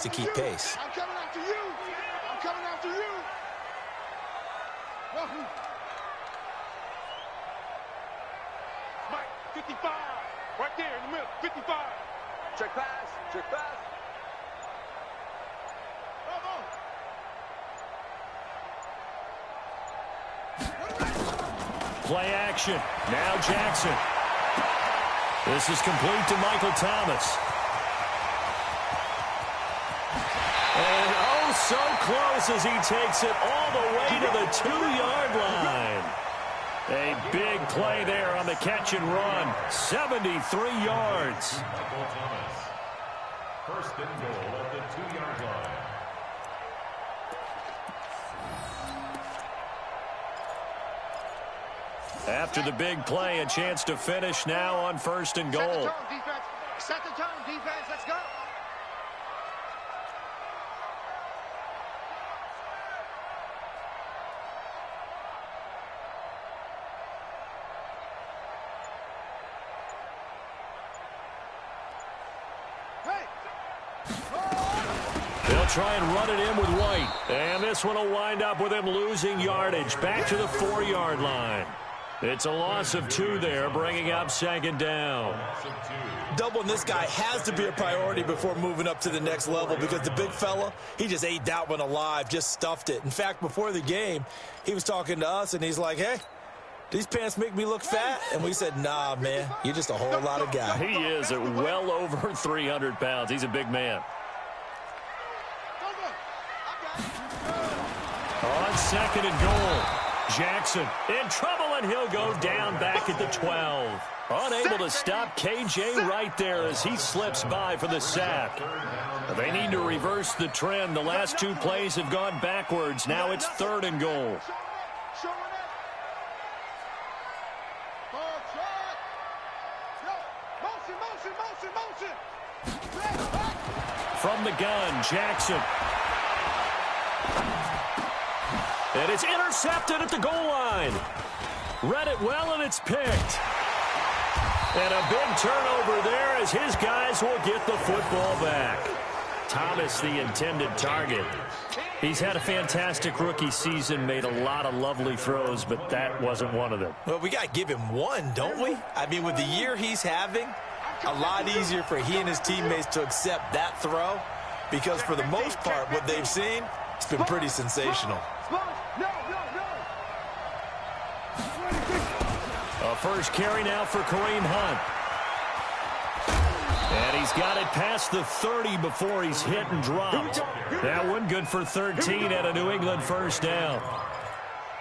to keep pace. I'm coming after you. I'm coming after you. Mike, 55. Right there in the middle. 55. Check pass. Check pass. Play action. Now Jackson. This is complete to Michael Thomas. And oh, so close as he takes it all the way to the 2-yard line. A big play there on the catch and run. 73 yards. Michael Thomas. First and goal at the 2-yard line. After the big play, a chance to finish now on first and goal. Set the tone, defense. Set the tone, defense. Let's go. They'll try and run it in with White. And this one will wind up with him losing yardage back to the 4-yard line. It's a loss of 2 there, bringing up second down. Doubling this guy has to be a priority before moving up to the next level because the big fella, he just ate that one alive, just stuffed it. In fact, before the game, he was talking to us, and he's like, hey, these pants make me look fat? And we said, nah, man, you're just a whole lot of guy. He is at well over 300 pounds. He's a big man. On second and goal, Jackson in trouble, and he'll go down back at the 12. Unable to stop KJ right there as he slips by for the sack. They need to reverse the trend. The last 2 plays have gone backwards. Now it's third and goal. From the gun, Jackson. And it's intercepted at the goal line. Read it well, and it's picked. And a big turnover there as his guys will get the football back. Thomas, the intended target. He's had a fantastic rookie season, made a lot of lovely throws, but that wasn't one of them. Well, we got to give him one, don't we? I mean, with the year he's having, a lot easier for he and his teammates to accept that throw because for the most part, what they've seen, it's been pretty sensational. A first carry now for Kareem Hunt. And he's got it past the 30 before he's hit and dropped. That one good for 13 and a New England first down.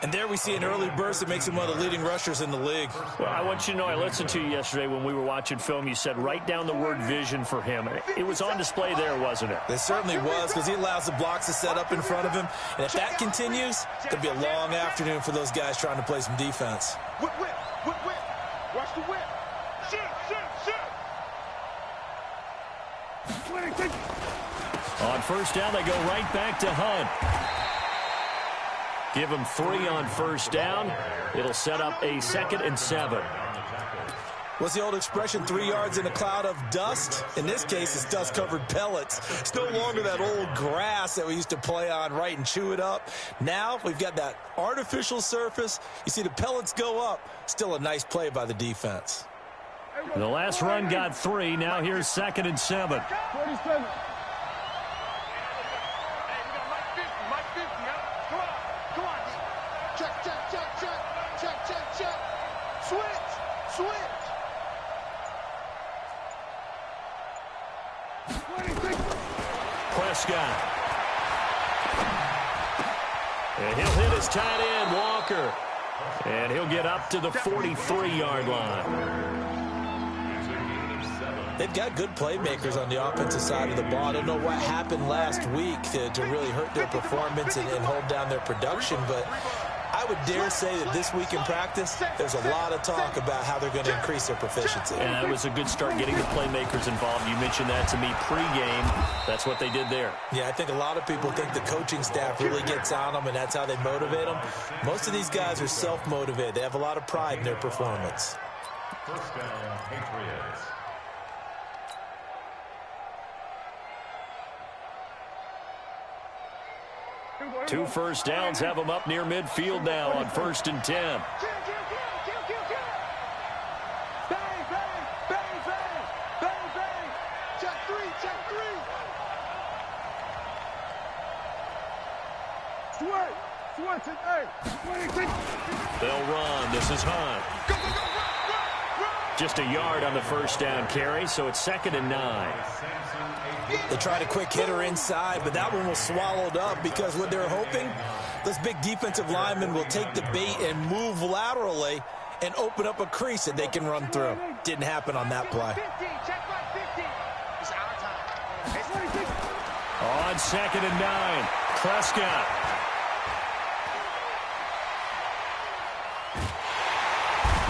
And there we see an early burst that makes him one of the leading rushers in the league. Well, I want you to know, I listened to you yesterday when we were watching film. You said write down the word vision for him. It was on display there, wasn't it? It certainly was because he allows the blocks to set up in front of him. And if that continues, it's going to be a long afternoon for those guys trying to play some defense. Whip, whip, whip, whip. Watch the whip. Shoot, shoot, shoot. On first down, they go right back to Hunt. Give him 3 on first down. It'll set up a 2nd and 7. What's the old expression, 3 yards in a cloud of dust? In this case, it's dust-covered pellets. It's no longer that old grass that we used to play on, right, and chew it up. Now we've got that artificial surface. You see the pellets go up. Still a nice play by the defense. The last run got 3. Now here's 2nd and 7. 47. Prescott. And he'll hit his tight end, Walker. And he'll get up to the 43-yard line. They've got good playmakers on the offensive side of the ball. I don't know what happened last week to really hurt their performance and hold down their production, but I would dare say that this week in practice, there's a lot of talk about how they're going to increase their proficiency. And it was a good start getting the playmakers involved. You mentioned that to me pregame. That's what they did there. Yeah, I think a lot of people think the coaching staff really gets on them, and that's how they motivate them. Most of these guys are self-motivated. They have a lot of pride in their performance. First down, Patriots. 2 first downs have them up near midfield now on 1st and 10. They'll run. This is Hunt. Just a yard on the first down carry, so it's 2nd and 9. They tried a quick hitter inside, but that one was swallowed up because what they're hoping, this big defensive lineman will take the bait and move laterally and open up a crease that they can run through. Didn't happen on that play. On 2nd and 9, Prescott.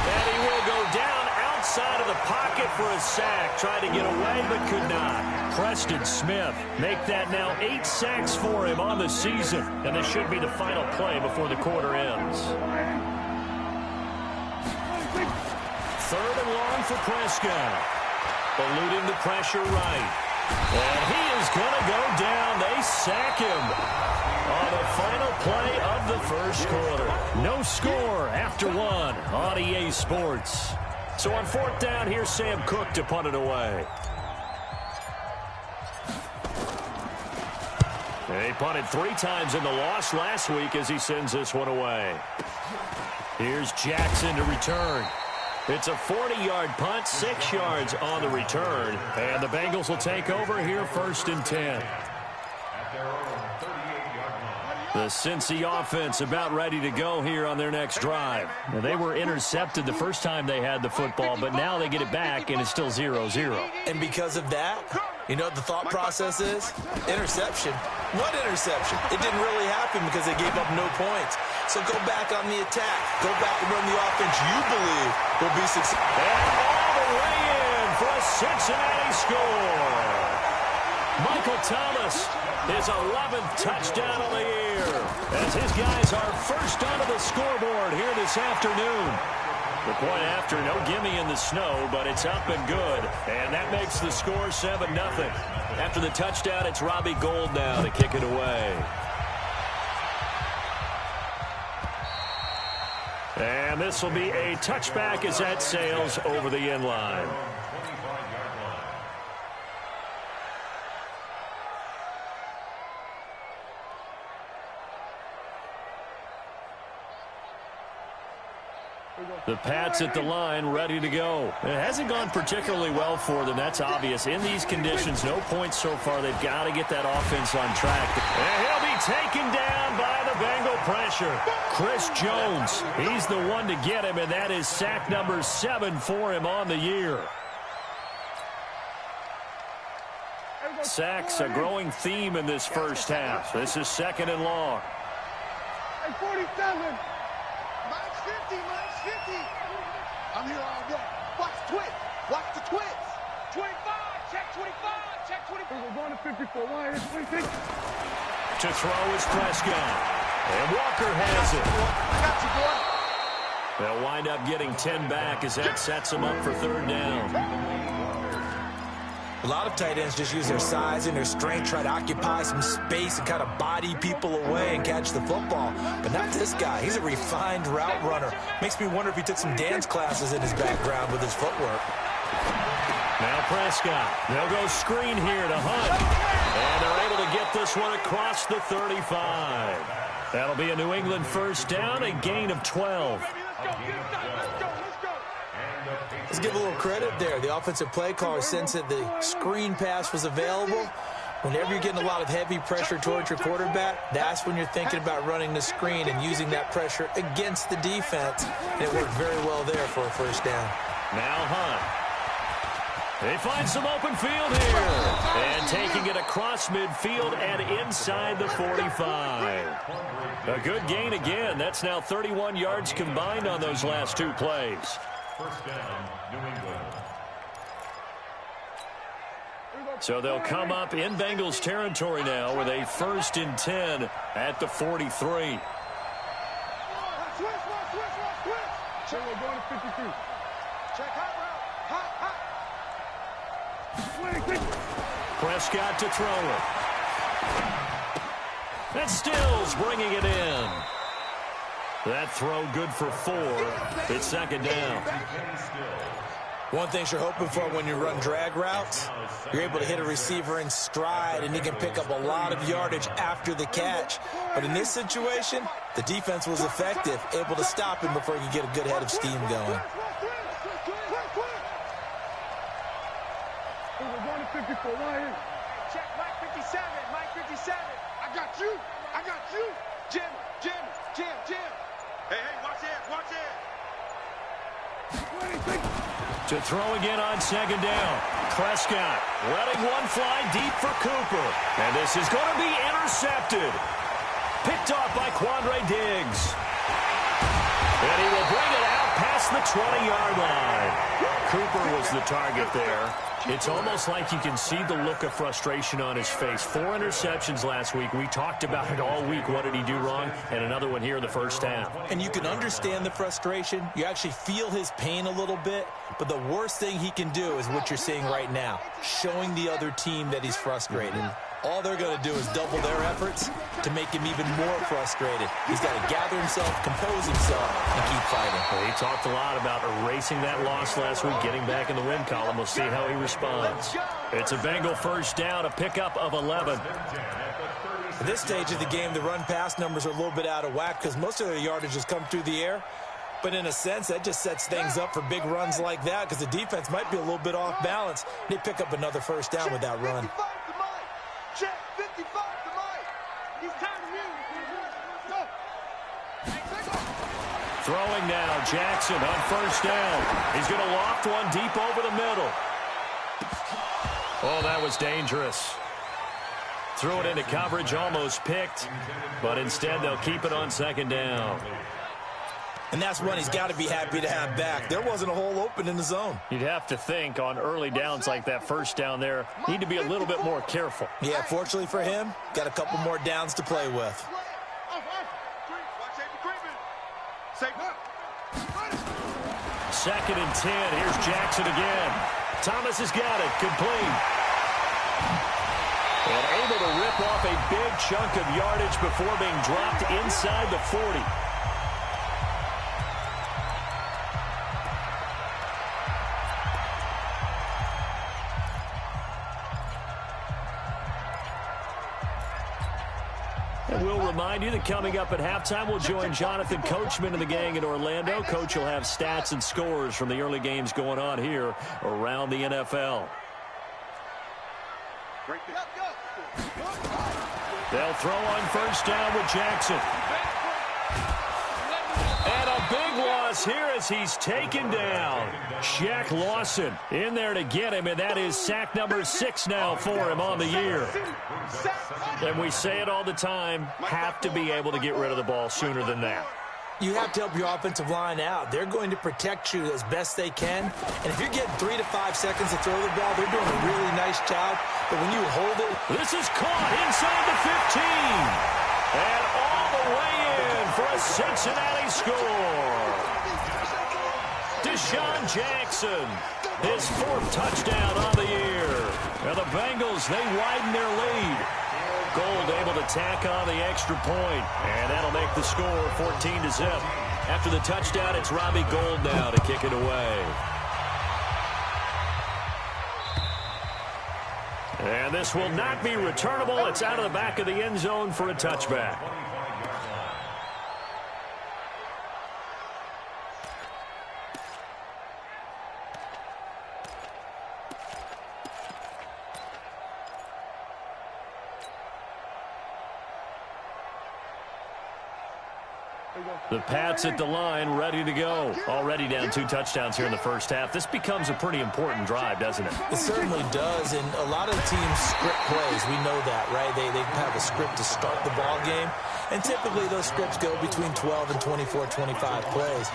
And he will go down outside of the pocket for a sack. Tried to get away, but could not. Preston Smith make that now 8 sacks for him on the season. And this should be the final play before the quarter ends. 3rd and long for Prescott. Eluding the pressure right. And he is going to go down. They sack him on the final play of the first quarter. No score after 1 on EA Sports. So on 4th down, here's Sam Cook to punt it away. He punted 3 times in the loss last week as he sends this one away. Here's Jackson to return. It's a 40-yard punt, 6 yards on the return. And the Bengals will take over here 1st and 10. The Cincy offense about ready to go here on their next drive. Now, they were intercepted the first time they had the football, but now they get it back, and it's still 0-0. And because of that, you know what the thought process is? Interception. What interception? It didn't really happen because they gave up no points. So go back on the attack. Go back and run the offense you believe will be successful. And all the way in for a Cincinnati score. Michael Thomas, his 11th touchdown of the year, as his guys are first onto the scoreboard here this afternoon. The point after, no gimme in the snow, but it's up and good, and that makes the score 7-0. After the touchdown, it's Robbie Gould now to kick it away. And this will be a touchback as that sails over the end line. The Pats at the line, ready to go. It hasn't gone particularly well for them, that's obvious. In these conditions, no points so far. They've got to get that offense on track. And he'll be taken down by the Bengal pressure. Chris Jones, he's the one to get him, and that is sack number 7 for him on the year. Sacks, a growing theme in this first half. This is 2nd and long. 47. Mine's 50, mine's 50. I'm here all day. Watch the twist. Watch the twist. 25, check 25, check 25. We're going to 54. Why is 26? To throw is Prescott. And Walker has it. I got you, boy. They'll wind up getting 10 back as that sets them up for 3rd down. A lot of tight ends just use their size and their strength, try to occupy some space and kind of body people away and catch the football. But not this guy. He's a refined route runner. Makes me wonder if he took some dance classes in his background with his footwork. Now Prescott. They'll go screen here to Hunt. And they're able to get this one across the 35. That'll be a New England first down, a gain of 12. Let's give a little credit there. The offensive play caller sensed that the screen pass was available. Whenever you're getting a lot of heavy pressure towards your quarterback, that's when you're thinking about running the screen and using that pressure against the defense. And it worked very well there for a first down. Now Hunt. They find some open field here. And taking it across midfield and inside the 45. A good gain again. That's now 31 yards combined on those last 2 plays. First down, New England. So they'll come up in Bengals territory now with a 1st and 10 at the 43. Switch. Check, we're going to 52. Check, hot route. Hot. Prescott to throw it. And Stills bringing it in. That throw good for 4. It's second down. One thing you're hoping for when you run drag routes, you're able to hit a receiver in stride, and he can pick up a lot of yardage after the catch. But in this situation, the defense was effective, able to stop him before he could get a good head of steam going. Check Mike 57, Mike 57. I got you. Jim. Hey, watch it. To throw again on second down. Prescott letting one fly deep for Cooper. And this is going to be intercepted. Picked off by Quandre Diggs. And he will bring it out past the 20-yard line. Cooper was the target there. It's almost like you can see the look of frustration on his face. 4 interceptions last week. We talked about it all week. What did he do wrong? And another one here in the first half. And you can understand the frustration. You actually feel his pain a little bit. But the worst thing he can do is what you're seeing right now, showing the other team that he's frustrated. All they're going to do is double their efforts to make him even more frustrated. He's got to gather himself, compose himself, and keep fighting. Well, he talked a lot about erasing that loss last week, getting back in the win column. We'll see how he responds. It's a Bengal first down, a pickup of 11. At this stage of the game, the run-pass numbers are a little bit out of whack because most of their yardage has come through the air. But in a sense, that just sets things up for big runs like that because the defense might be a little bit off balance. They pick up another first down with that run. Check 55 to Mike. He's tired of you. Go. Throwing now, Jackson on first down. He's going to loft one deep over the middle. Oh, that was dangerous. Threw it into coverage, almost picked. But instead, they'll keep it on second down. And that's one he's got to be happy to have back. There wasn't a hole open in the zone. You'd have to think on early downs like that first down there, need to be a little bit more careful. Yeah, fortunately for him, got a couple more downs to play with. Second and 10. Here's Jackson again. Thomas has got it. Complete. And able to rip off a big chunk of yardage before being dropped inside the 40. We'll remind you that coming up at halftime, we'll join Jonathan Coachman and the gang in Orlando. Coach will have stats and scores from the early games going on here around the NFL. They'll throw on first down with Jackson. And a big loss here as he's taken down. Shaq Lawson in there to get him, and that is sack number 6 now for him on the year. And we say it all the time, have to be able to get rid of the ball sooner than that. You have to help your offensive line out. They're going to protect you as best they can. And if you're getting 3 to 5 seconds to throw the ball, they're doing a really nice job. But when you hold it... This is caught inside the 15. And all the way in for a Cincinnati score. Deshaun Jackson, his 4th touchdown on the year. Now the Bengals, they widen their lead. Gold able to tack on the extra point, and that'll make the score 14-0. After the touchdown, it's Robbie Gould now to kick it away. And this will not be returnable. It's out of the back of the end zone for a touchback. The Pats at the line, ready to go. Already down 2 touchdowns here in the first half. This becomes a pretty important drive, doesn't it? It certainly does, and a lot of teams script plays. We know that, right? They have a script to start the ball game, and typically those scripts go between 12 and 24, 25 plays.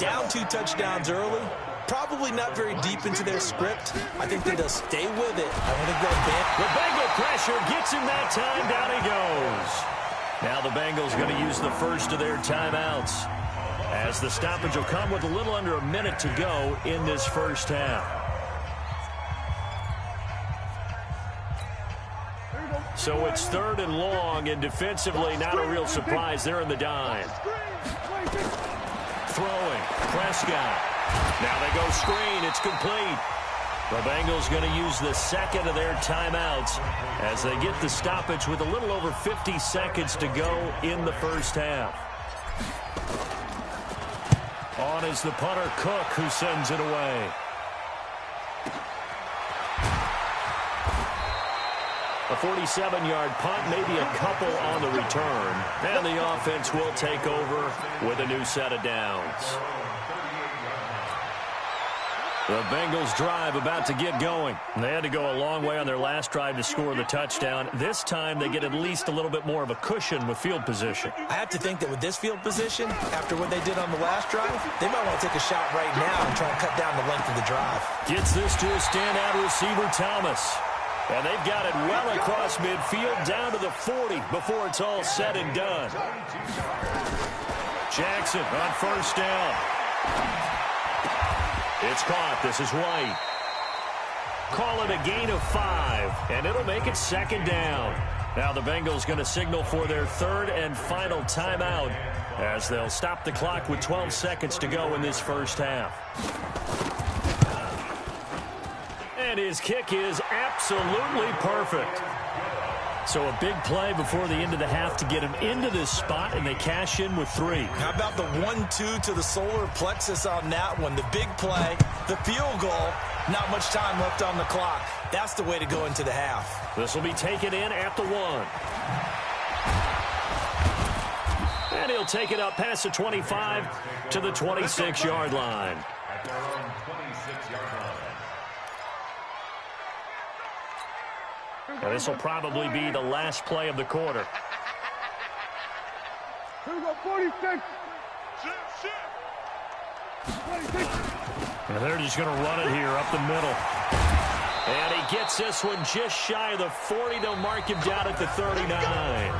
Down 2 touchdowns early, probably not very deep into their script. I think that they'll stay with it. I don't think they'll ban. The Bengal pressure gets him that time. Down he goes. Now the Bengals going to use the first of their timeouts as the stoppage will come with a little under a minute to go in this first half. So it's 3rd and long, and defensively not a real surprise. They're in the dime. Throwing. Prescott. Now they go screen. It's complete. The Bengals going to use the second of their timeouts as they get the stoppage with a little over 50 seconds to go in the first half. On is the punter, Cook, who sends it away. A 47-yard punt, maybe a couple on the return. And the offense will take over with a new set of downs. The Bengals drive about to get going. They had to go a long way on their last drive to score the touchdown. This time they get at least a little bit more of a cushion with field position. I have to think that with this field position, after what they did on the last drive, they might want to take a shot right now and try and cut down the length of the drive. Gets this to a standout receiver, Thomas. And they've got it well across midfield down to the 40 before it's all said and done. Jackson on first down. It's caught. This is White. Call it a gain of 5, and it'll make it 2nd down. Now the Bengals going to signal for their 3rd and final timeout as they'll stop the clock with 12 seconds to go in this first half. And his kick is absolutely perfect. So a big play before the end of the half to get him into this spot, and they cash in with 3. How about the 1-2 to the solar plexus on that one? The big play, the field goal, not much time left on the clock. That's the way to go into the half. This will be taken in at the 1. And he'll take it up past the 25 to the 26-yard line. At their own 26-yard line. And this will probably be the last play of the quarter. Here we go, 46. And they're just going to run it here up the middle. And he gets this one just shy of the 40. They'll mark him down at the 39.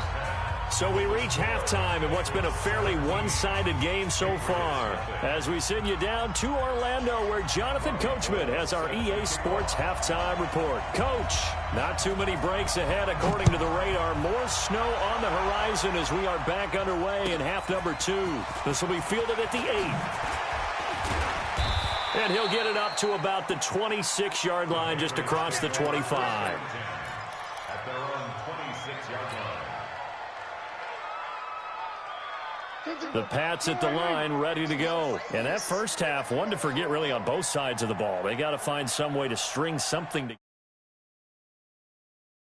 So we reach halftime in what's been a fairly one-sided game so far, as we send you down to Orlando, where Jonathan Coachman has our EA Sports halftime report. Coach, not too many breaks ahead according to the radar. More snow on the horizon as we are back underway in half number 2. This will be fielded at the 8. And he'll get it up to about the 26-yard line, just across the 25. At their own 26-yard line. The Pats at the line, ready to go. And that first half, one to forget really on both sides of the ball. They got to find some way to string something together.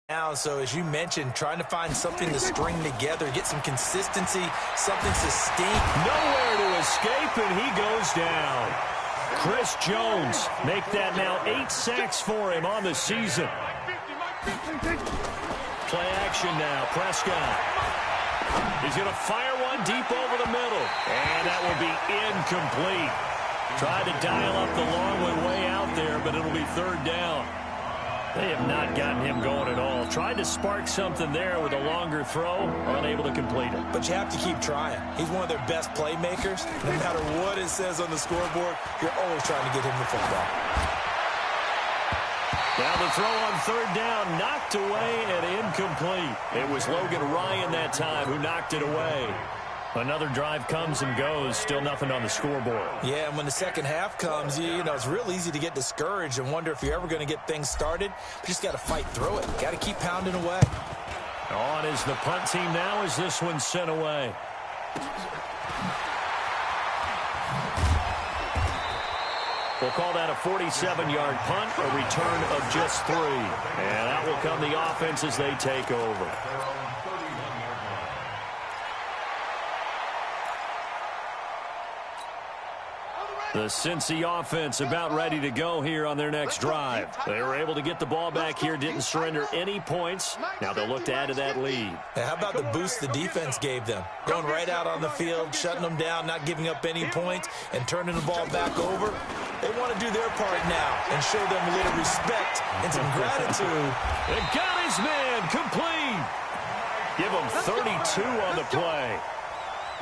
Now, so as you mentioned, trying to find something to string together, get some consistency, something sustained. Nowhere to escape, and he goes down. Chris Jones make that now 8 sacks for him on the season. Play action now, Prescott. He's going to fire one deep over the middle. And that will be incomplete. Tried to dial up the long one way out there, but it'll be 3rd down. They have not gotten him going at all. Tried to spark something there with a longer throw, unable to complete it. But you have to keep trying. He's one of their best playmakers. No matter what it says on the scoreboard, you're always trying to get him the football. Now the throw on 3rd down, knocked away and incomplete. It was Logan Ryan that time who knocked it away. Another drive comes and goes, still nothing on the scoreboard. Yeah, and when the second half comes, you know, it's real easy to get discouraged and wonder if you're ever going to get things started. But you just got to fight through it. Got to keep pounding away. On is the punt team now as this one's sent away. We'll call that a 47-yard punt, a return of just 3. And that will come the offense as they take over. The Cincy offense about ready to go here on their next drive. They were able to get the ball back here, didn't surrender any points. Now they'll look to add to that lead. Now, how about the boost the defense gave them? Going right out on the field, shutting them down, not giving up any points, and turning the ball back over. They want to do their part now and show them a little respect and some gratitude. They got his man complete. Give him 32 on the play.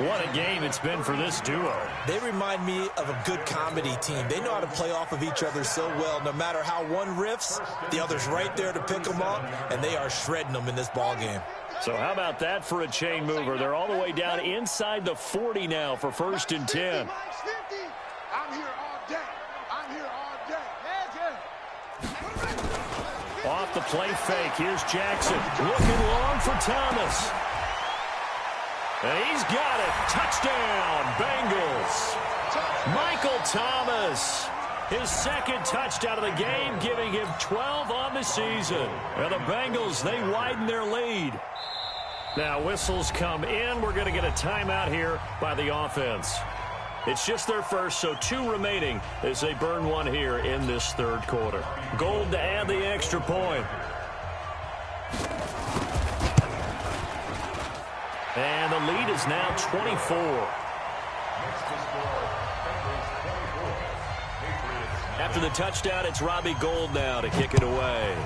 What a game it's been for this duo. They remind me of a good comedy team. They know how to play off of each other so well. No matter how one riffs, the other's right there to pick them up, and they are shredding them in this ball game. So how about that for a chain mover? They're all the way down inside the 40 now for 1st and 10. I'm here all day. I'm here all day. Off the play fake. Here's Jackson. Looking long for Thomas. And he's got it. Touchdown, Bengals. Michael Thomas. His 2nd touchdown of the game, giving him 12 on the season. And the Bengals, they widen their lead. Now whistles come in. We're going to get a timeout here by the offense. It's just their first, so 2 remaining as they burn one here in this 3rd quarter. Gold to add the extra point. And the lead is now 24. After the touchdown, it's Robbie Gould now to kick it away.